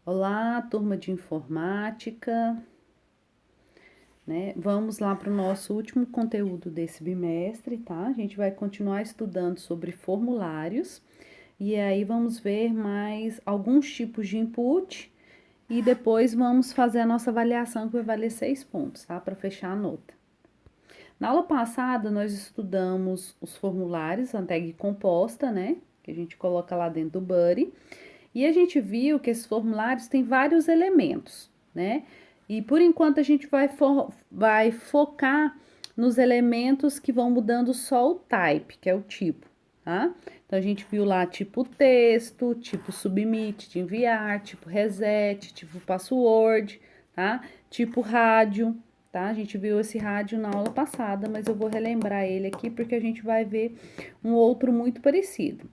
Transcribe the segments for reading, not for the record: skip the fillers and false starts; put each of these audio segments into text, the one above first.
Olá, turma de informática, né? Vamos lá para o nosso último conteúdo desse bimestre, tá? A gente vai continuar estudando sobre formulários e aí vamos ver mais alguns tipos de input e depois vamos fazer a nossa avaliação que vai valer 6 pontos, tá? Para fechar a nota. Na aula passada, nós estudamos os formulários, a tag composta, né? Que a gente coloca lá dentro do Buddy. E a gente viu que esses formulários têm vários elementos, né? E por enquanto a gente vai focar nos elementos que vão mudando só o type, que é o tipo, tá? Então a gente viu lá tipo texto, tipo submit, de enviar, tipo reset, tipo password, tá? Tipo rádio, tá? A gente viu esse rádio na aula passada, mas eu vou relembrar ele aqui porque a gente vai ver um outro muito parecido.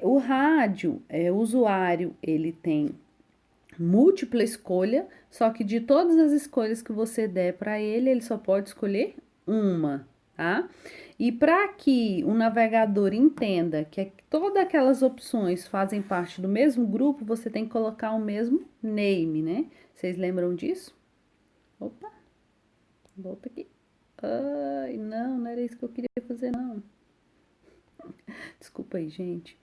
O rádio, o usuário, ele tem múltipla escolha, só que de todas as escolhas que você der para ele, ele só pode escolher uma, tá? E para que o navegador entenda que todas aquelas opções fazem parte do mesmo grupo, você tem que colocar o mesmo name, né? Vocês lembram disso? Opa, volta aqui. Ai, não era isso que eu queria fazer, não. Desculpa aí, gente.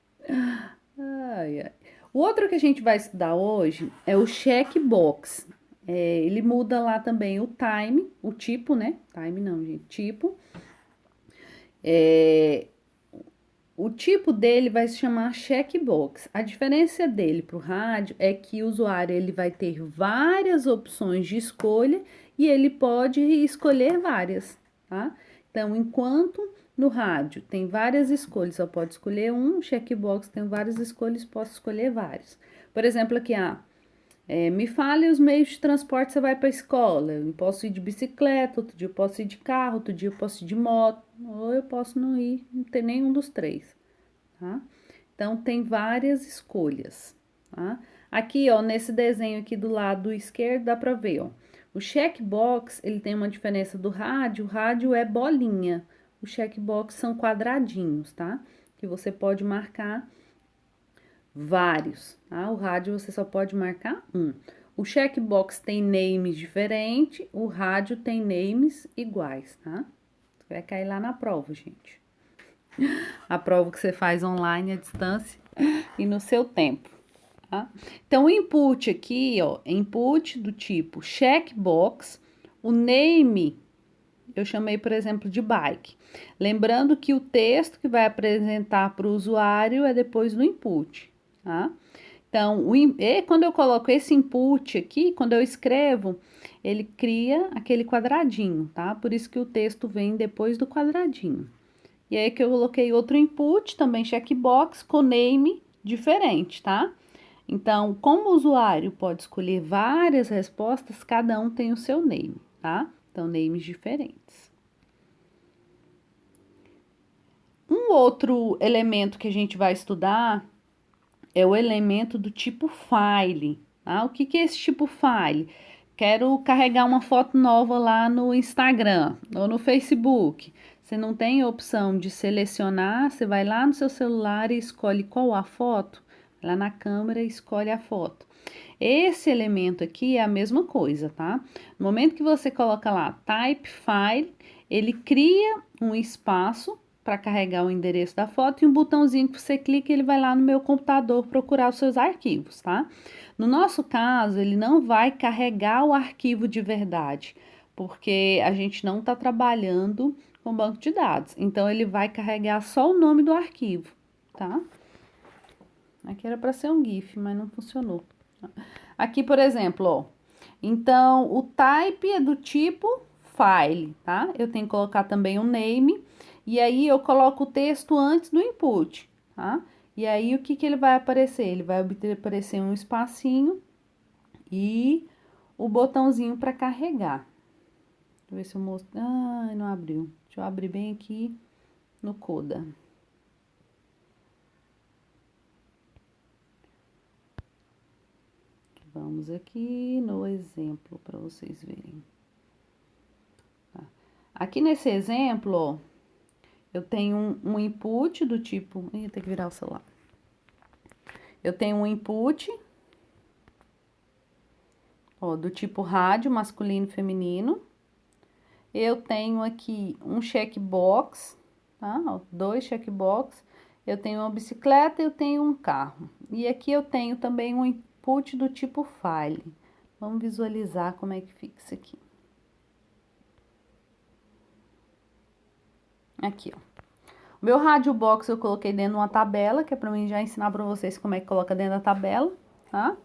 Ai, ai. O outro que a gente vai estudar hoje é o checkbox. Ele muda lá também o time, o tipo, né? Time não, gente, tipo. É, o tipo dele vai se chamar checkbox. A diferença dele para o rádio é que o usuário ele vai ter várias opções de escolha e ele pode escolher várias, tá? Então, enquanto no rádio tem várias escolhas, só pode escolher um, checkbox tem várias escolhas, posso escolher vários. Por exemplo, aqui, me fale os meios de transporte que você vai para a escola. Eu posso ir de bicicleta, outro dia eu posso ir de carro, outro dia eu posso ir de moto, ou eu posso não ir, não ter nenhum dos três, tá? Então, tem várias escolhas, tá? Aqui, ó, nesse desenho aqui do lado esquerdo, dá para ver, ó. O checkbox, ele tem uma diferença do rádio. O rádio é bolinha. O checkbox são quadradinhos, tá? Que você pode marcar vários, tá? O rádio você só pode marcar um. O checkbox tem names diferentes, o rádio tem names iguais, tá? Vai cair lá na prova, gente. A prova que você faz online à distância e no seu tempo, tá? Então, o input aqui, ó, input do tipo checkbox, o name eu chamei, por exemplo, de bike. Lembrando que o texto que vai apresentar para o usuário é depois do input, tá? Então, quando eu coloco esse input aqui, quando eu escrevo, ele cria aquele quadradinho, tá? Por isso que o texto vem depois do quadradinho. E aí que eu coloquei outro input, também checkbox, com name diferente, tá? Então, como o usuário pode escolher várias respostas, cada um tem o seu name, tá? Então, names diferentes. Um outro elemento que a gente vai estudar é o elemento do tipo file. Tá? O que é esse tipo file? Quero carregar uma foto nova lá no Instagram ou no Facebook. Você não tem a opção de selecionar, você vai lá no seu celular e escolhe qual a foto, lá na câmera escolhe a foto. Esse elemento aqui é a mesma coisa, tá? No momento que você coloca lá type file, ele cria um espaço para carregar o endereço da foto e um botãozinho que você clica, ele vai lá no meu computador procurar os seus arquivos, tá? No nosso caso, ele não vai carregar o arquivo de verdade, porque a gente não está trabalhando com banco de dados. Então, ele vai carregar só o nome do arquivo, tá? Aqui era para ser um GIF, mas não funcionou. Aqui, por exemplo, ó. Então, o type é do tipo file, tá? Eu tenho que colocar também o name. E aí, eu coloco o texto antes do input, tá? E aí, o que ele vai aparecer? Ele vai aparecer um espacinho e o botãozinho para carregar. Deixa eu ver se eu mostro. Ah, não abriu. Deixa eu abrir bem aqui no Coda. Vamos aqui no exemplo para vocês verem. Tá? Aqui nesse exemplo, ó, eu tenho um input do tipo. Ih, tem que virar o celular. Eu tenho um input ó, do tipo rádio, masculino e feminino. Eu tenho aqui um checkbox, tá? Ó, 2 checkbox. Eu tenho uma bicicleta e eu tenho um carro. E aqui eu tenho também um input do tipo file. Vamos visualizar como é que fica isso aqui. Aqui, ó. O meu rádio box eu coloquei dentro de uma tabela, que é para mim já ensinar para vocês como é que coloca dentro da tabela, tá?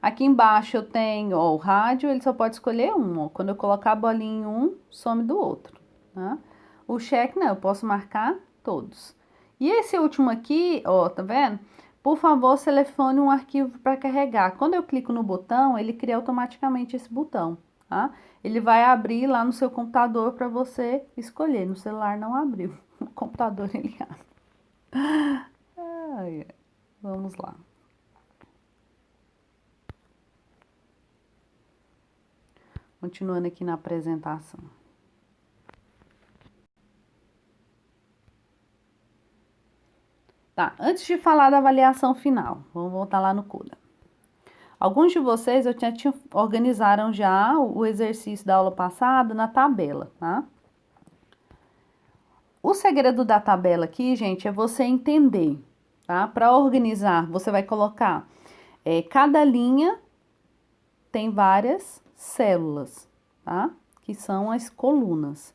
Aqui embaixo eu tenho, ó, o rádio, ele só pode escolher um, ó. Quando eu colocar a bolinha em um, some do outro, tá? O check, não, eu posso marcar todos. E esse último aqui, ó, tá vendo? Por favor, selecione um arquivo para carregar. Quando eu clico no botão, ele cria automaticamente esse botão, tá? Ele vai abrir lá no seu computador para você escolher. No celular não abriu, no computador ele abre. Ai, vamos lá. Continuando aqui na apresentação. Tá, antes de falar da avaliação final, vamos voltar lá no Coda. Alguns de vocês organizaram já o exercício da aula passada na tabela, tá? O segredo da tabela aqui, gente, é você entender, tá? Para organizar, você vai colocar, cada linha tem várias células, tá? Que são as colunas.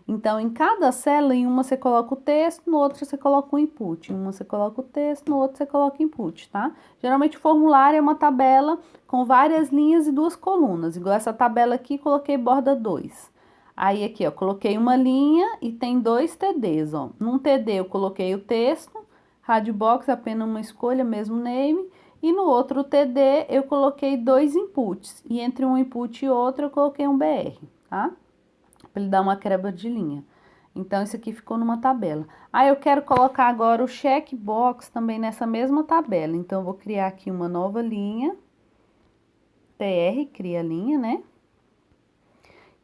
Então, em cada célula, em uma você coloca o texto, no outro você coloca o input. Em uma você coloca o texto, no outro você coloca o input, tá? Geralmente o formulário é uma tabela com várias linhas e 2 colunas. Igual essa tabela aqui, coloquei borda 2. Aí aqui, ó, coloquei uma linha e tem 2 TDs, ó. Num TD eu coloquei o texto, rádio box, apenas uma escolha, mesmo name. E no outro TD eu coloquei 2 inputs. E entre um input e outro eu coloquei um BR, tá? Para ele dar uma quebra de linha. Então, isso aqui ficou numa tabela. Ah, eu quero colocar agora o checkbox também nessa mesma tabela. Então, eu vou criar aqui uma nova linha. TR, cria a linha, né?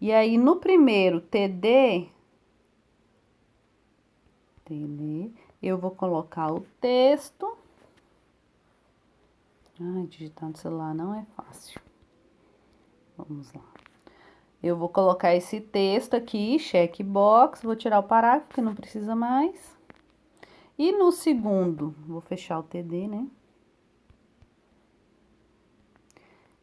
E aí, no primeiro TD, eu vou colocar o texto. Ai, digitar no celular não é fácil. Vamos lá. Eu vou colocar esse texto aqui, checkbox, vou tirar o parágrafo, que não precisa mais. E no segundo, vou fechar o TD, né?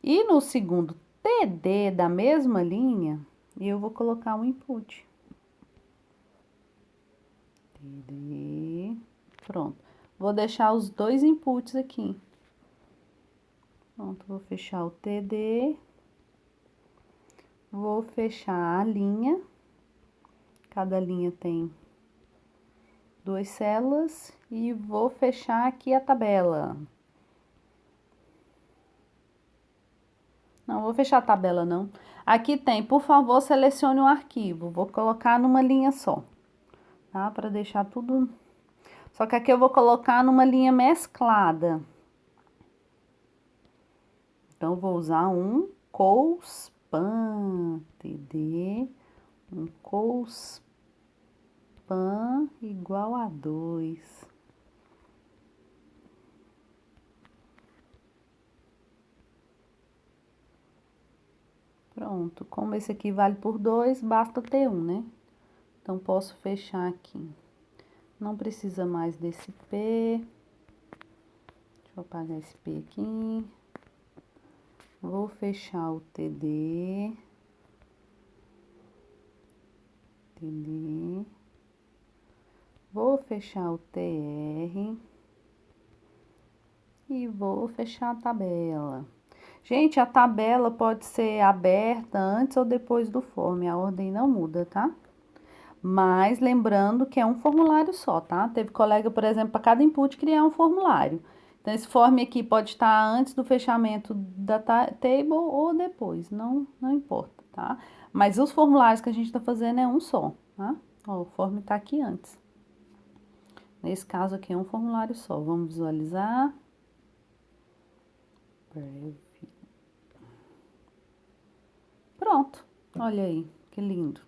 E no segundo TD da mesma linha, eu vou colocar um input. TD, pronto. Vou deixar os 2 inputs aqui. Pronto, vou fechar o TD. Vou fechar a linha. Cada linha tem 2 células. E vou fechar aqui a tabela. Não, vou fechar a tabela não. Aqui tem, por favor, selecione um arquivo. Vou colocar numa linha só, tá? Para deixar tudo... Só que aqui eu vou colocar numa linha mesclada. Então, vou usar um colspan, TD, um colspan igual a 2. Pronto, como esse aqui vale por 2, basta ter um, né? Então, posso fechar aqui. Não precisa mais desse P. Deixa eu apagar esse P aqui. Vou fechar o TD. TD. Vou fechar o TR. E vou fechar a tabela. Gente, a tabela pode ser aberta antes ou depois do form, a ordem não muda, tá? Mas lembrando que é um formulário só, tá? Teve colega, por exemplo, para cada input criar um formulário. Então, esse form aqui pode estar antes do fechamento da table ou depois, não importa, tá? Mas os formulários que a gente está fazendo é um só, tá? Ó, o form tá aqui antes. Nesse caso aqui é um formulário só. Vamos visualizar. Pronto, olha aí, que lindo.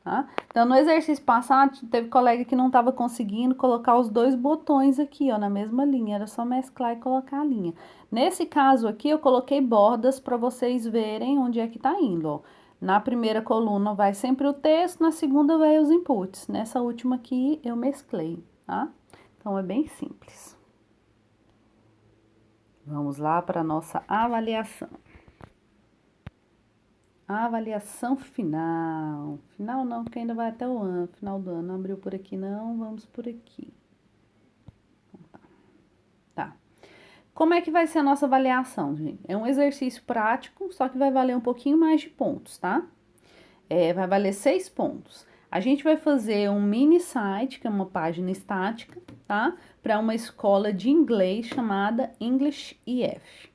tá? Então, no exercício passado, teve colega que não estava conseguindo colocar os dois botões aqui, ó, na mesma linha, era só mesclar e colocar a linha. Nesse caso aqui, eu coloquei bordas para vocês verem onde é que tá indo, ó. Na primeira coluna vai sempre o texto, na segunda vai os inputs. Nessa última aqui, eu mesclei, tá? Então, é bem simples. Vamos lá para a nossa avaliação. Avaliação final. Final não, porque ainda vai até o ano, final do ano. Não abriu por aqui não, vamos por aqui. Tá. Como é que vai ser a nossa avaliação, gente? É um exercício prático, só que vai valer um pouquinho mais de pontos, tá? Vai valer 6 pontos. A gente vai fazer um mini site, que é uma página estática, tá? Para uma escola de inglês chamada English EF.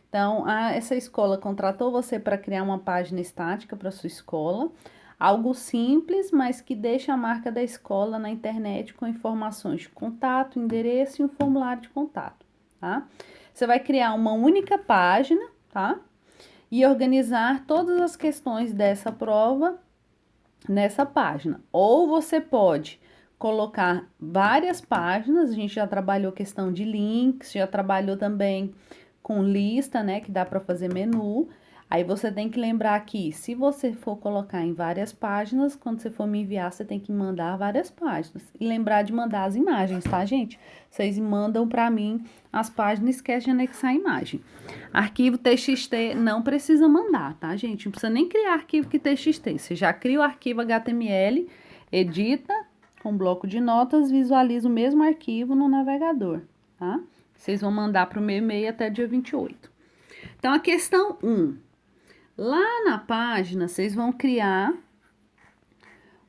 Então, essa escola contratou você para criar uma página estática para sua escola, algo simples, mas que deixa a marca da escola na internet com informações de contato, endereço e um formulário de contato, tá? Você vai criar uma única página, tá? E organizar todas as questões dessa prova nessa página. Ou você pode colocar várias páginas, a gente já trabalhou questão de links, já trabalhou também com lista, né, que dá para fazer menu. Aí você tem que lembrar que se você for colocar em várias páginas, quando você for me enviar, você tem que mandar várias páginas. E lembrar de mandar as imagens, tá, gente? Vocês mandam para mim as páginas, esquece de anexar a imagem. Arquivo TXT não precisa mandar, tá, gente? Não precisa nem criar arquivo que TXT. Você já cria o arquivo HTML, edita com bloco de notas, visualiza o mesmo arquivo no navegador, tá? Vocês vão mandar para o meu e-mail até dia 28. Então, a questão 1. Lá na página, vocês vão criar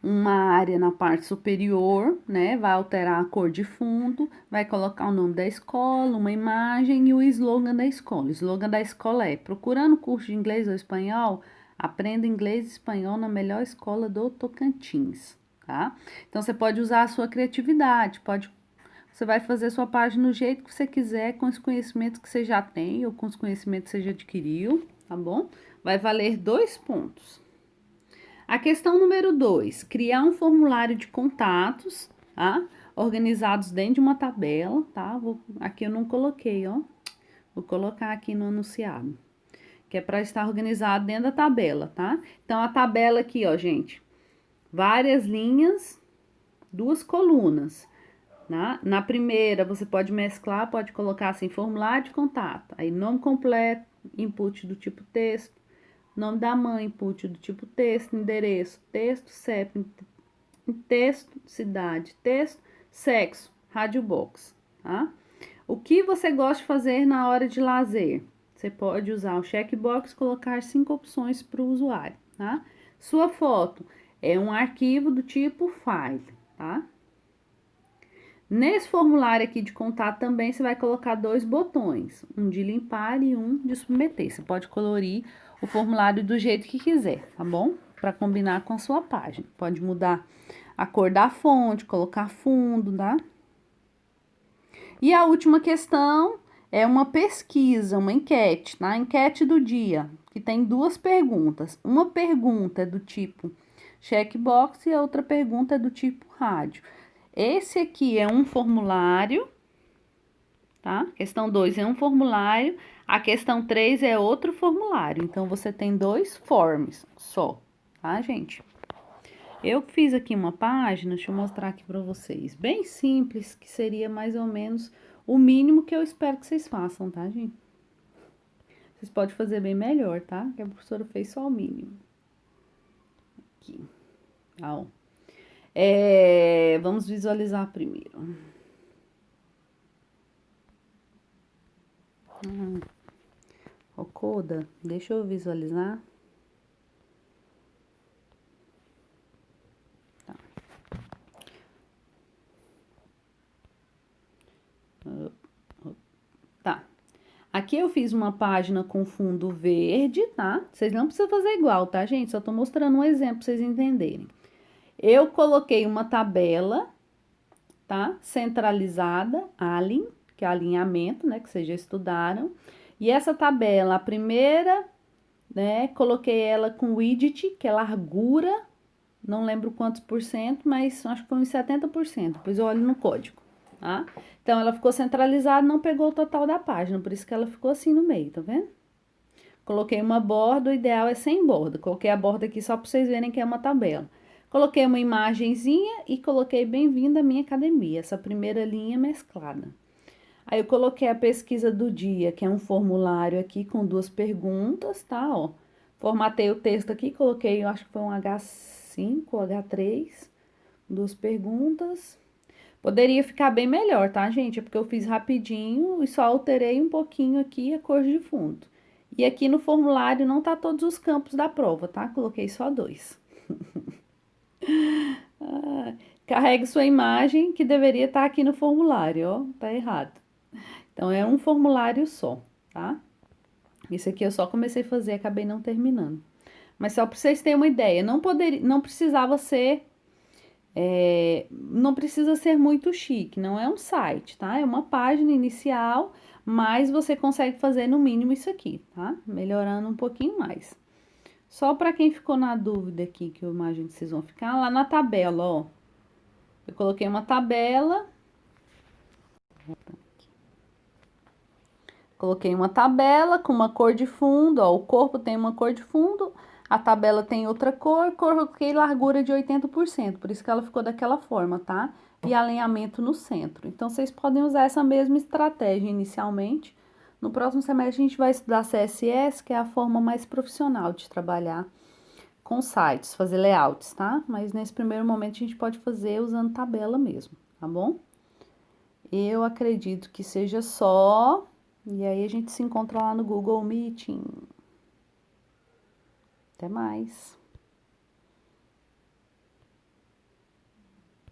uma área na parte superior, né? Vai alterar a cor de fundo, vai colocar o nome da escola, uma imagem e o slogan da escola. O slogan da escola é: procurando curso de inglês ou espanhol, aprenda inglês e espanhol na melhor escola do Tocantins, tá? Então, você pode usar a sua criatividade, você vai fazer sua página do jeito que você quiser, com os conhecimentos que você já tem ou com os conhecimentos que você já adquiriu, tá bom? Vai valer 2 pontos. A questão número 2, criar um formulário de contatos, tá? Organizados dentro de uma tabela, tá? Aqui eu não coloquei, ó. Vou colocar aqui no anunciado, que é para estar organizado dentro da tabela, tá? Então, a tabela aqui, ó, gente, várias linhas, 2 colunas. Na primeira, você pode mesclar, pode colocar assim, formulário de contato, aí nome completo, input do tipo texto, nome da mãe, input do tipo texto, endereço, texto, CEP, texto, cidade, texto, sexo, rádio box, tá? O que você gosta de fazer na hora de lazer? Você pode usar o checkbox, colocar 5 opções para o usuário, tá? Sua foto é um arquivo do tipo file, tá? Nesse formulário aqui de contato também você vai colocar 2 botões, um de limpar e um de submeter. Você pode colorir o formulário do jeito que quiser, tá bom? Para combinar com a sua página. Pode mudar a cor da fonte, colocar fundo, tá? E a última questão é uma pesquisa, uma enquete, tá? Enquete do dia, que tem 2 perguntas. Uma pergunta é do tipo checkbox e a outra pergunta é do tipo rádio. Esse aqui é um formulário, tá? Questão 2 é um formulário, a questão 3 é outro formulário. Então, você tem 2 forms só, tá, gente? Eu fiz aqui uma página, deixa eu mostrar aqui pra vocês. Bem simples, que seria mais ou menos o mínimo que eu espero que vocês façam, tá, gente? Vocês podem fazer bem melhor, tá? Que a professora fez só o mínimo. Aqui, tá, ó. Vamos visualizar primeiro. Coda, deixa eu visualizar. Tá. Tá. Aqui eu fiz uma página com fundo verde, tá? Vocês não precisam fazer igual, tá, gente? Só tô mostrando um exemplo pra vocês entenderem. Eu coloquei uma tabela, tá? Centralizada, Allen, que é alinhamento, né? Que vocês já estudaram. E essa tabela, a primeira, né? Coloquei ela com widget, que é largura, Não lembro quantos por cento, mas acho que foi uns 70%. Depois eu olho no código, tá? Então, ela ficou centralizada, não pegou o total da página, por isso que ela ficou assim no meio, tá vendo? Coloquei uma borda, o ideal é sem borda. Coloquei a borda aqui só para vocês verem que é uma tabela. Coloquei uma imagenzinha e coloquei bem-vindo à minha academia, essa primeira linha mesclada. Aí eu coloquei a pesquisa do dia, que é um formulário aqui com 2 perguntas, tá? Ó, formatei o texto aqui, coloquei, eu acho que foi um H5 ou H3, 2 perguntas. Poderia ficar bem melhor, tá, gente? É porque eu fiz rapidinho e só alterei um pouquinho aqui a cor de fundo. E aqui no formulário não tá todos os campos da prova, tá? Coloquei só 2. Carregue sua imagem que deveria estar aqui no formulário, ó, tá errado. Então é um formulário só, tá? Esse aqui eu só comecei a fazer, acabei não terminando. Mas só para vocês terem uma ideia, não precisava ser, não precisa ser muito chique, não é um site, tá? É uma página inicial, mas você consegue fazer no mínimo isso aqui, tá? Melhorando um pouquinho mais. Só para quem ficou na dúvida aqui, que eu imagino que vocês vão ficar, lá na tabela, ó. Eu coloquei uma tabela. Coloquei uma tabela com uma cor de fundo, ó, o corpo tem uma cor de fundo, a tabela tem outra cor, coloquei largura de 80%, por isso que ela ficou daquela forma, tá? E alinhamento no centro. Então, vocês podem usar essa mesma estratégia inicialmente. No próximo semestre, a gente vai estudar CSS, que é a forma mais profissional de trabalhar com sites, fazer layouts, tá? Mas nesse primeiro momento, a gente pode fazer usando tabela mesmo, tá bom? Eu acredito que seja só. E aí a gente se encontra lá no Google Meeting. Até mais.